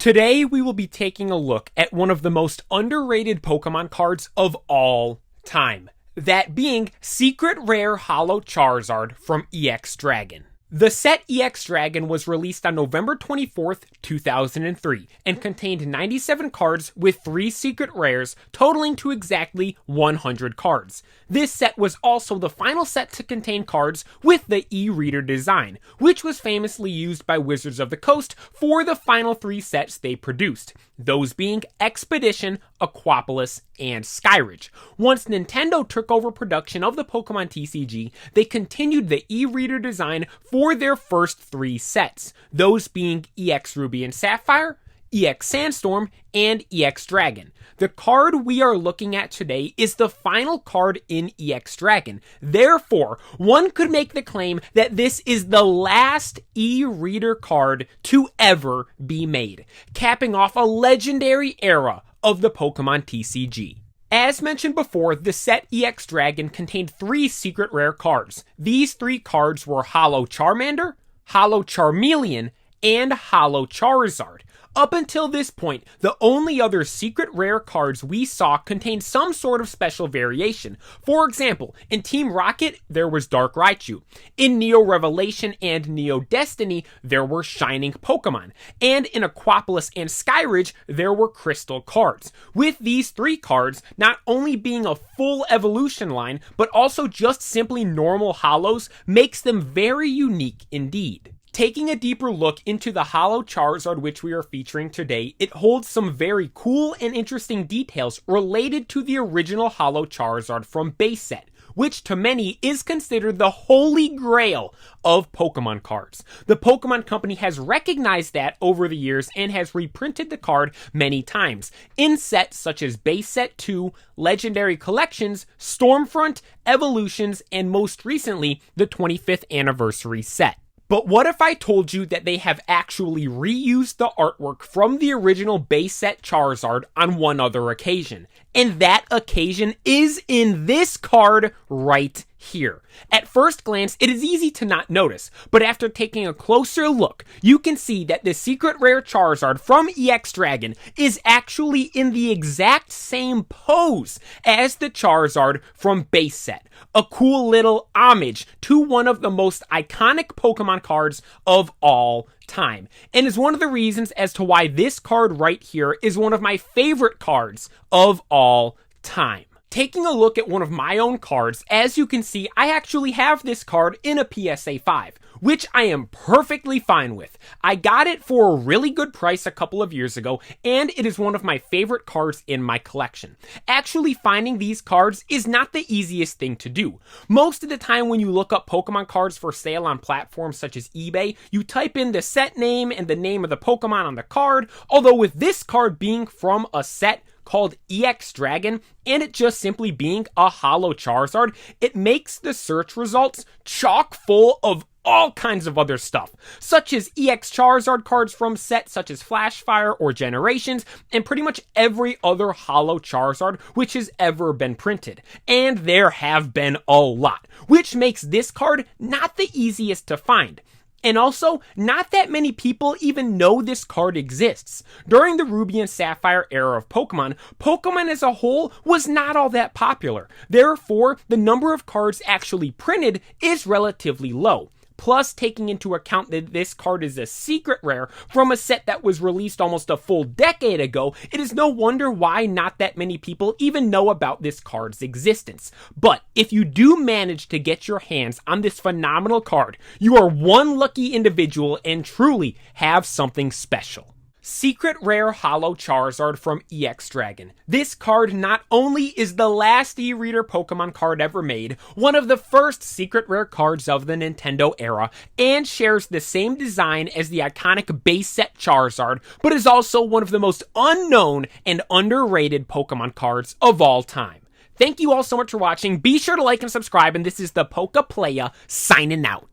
Today we will be taking a look at one of the most underrated Pokemon cards of all time. That being Secret Rare Holo Charizard from EX Dragon. The set EX Dragon was released on November 24th, 2003, and contained 97 cards with 3 secret rares, totaling to exactly 100 cards. This set was also the final set to contain cards with the e-reader design, which was famously used by Wizards of the Coast for the final 3 sets they produced, those being Expedition, Aquapolis, and Skyridge. Once Nintendo took over production of the Pokemon TCG, they continued the e-reader design for their first 3 sets, those being EX Ruby and Sapphire, EX Sandstorm, and EX Dragon. The card we are looking at today is the final card in EX Dragon. Therefore, one could make the claim that this is the last e-reader card to ever be made, capping off a legendary era of the Pokemon TCG. As mentioned before, the set EX Dragon contained 3 secret rare cards. These 3 cards were Holo Charmander, Holo Charmeleon, and Holo Charizard. Up until this point, the only other secret rare cards we saw contained some sort of special variation. For example, in Team Rocket, there was Dark Raichu. In Neo Revelation and Neo Destiny, there were Shining Pokemon. And in Aquapolis and Skyridge, there were Crystal cards. With these 3 cards not only being a full evolution line, but also just simply normal holos, makes them very unique indeed. Taking a deeper look into the Holo Charizard which we are featuring today, it holds some very cool and interesting details related to the original Holo Charizard from base set, which to many is considered the holy grail of Pokemon cards. The Pokemon Company has recognized that over the years and has reprinted the card many times, in sets such as Base Set 2, Legendary Collections, Stormfront, Evolutions, and most recently, the 25th Anniversary set. But what if I told you that they have actually reused the artwork from the original base set Charizard on one other occasion? And that occasion is in this card right here. At first glance, it is easy to not notice, but after taking a closer look, you can see that the secret rare Charizard from EX Dragon is actually in the exact same pose as the Charizard from base set. A cool little homage to one of the most iconic Pokemon cards of all time, and is one of the reasons as to why this card right here is one of my favorite cards of all time. Taking a look at one of my own cards, as you can see, I actually have this card in a PSA 5, which I am perfectly fine with. I got it for a really good price a couple of years ago, and it is one of my favorite cards in my collection. Actually finding these cards is not the easiest thing to do. Most of the time when you look up Pokemon cards for sale on platforms such as eBay, you type in the set name and the name of the Pokemon on the card, although with this card being from a set called EX Dragon, and it just simply being a Holo Charizard, it makes the search results chock full of all kinds of other stuff, such as EX Charizard cards from sets such as Flashfire or Generations, and pretty much every other Holo Charizard which has ever been printed. And there have been a lot, which makes this card not the easiest to find. And also, not that many people even know this card exists. During the Ruby and Sapphire era of Pokemon, Pokemon as a whole was not all that popular. Therefore, the number of cards actually printed is relatively low. Plus, taking into account that this card is a secret rare from a set that was released almost a full decade ago, it is no wonder why not that many people even know about this card's existence. But if you do manage to get your hands on this phenomenal card, you are one lucky individual and truly have something special. Secret Rare Holo Charizard from EX Dragon. This card not only is the last e-reader Pokemon card ever made, one of the first secret rare cards of the Nintendo era, and shares the same design as the iconic base set Charizard, but is also one of the most unknown and underrated Pokemon cards of all time. Thank you all so much for watching. Be sure to like and subscribe, and this is the Pokeplaya signing out.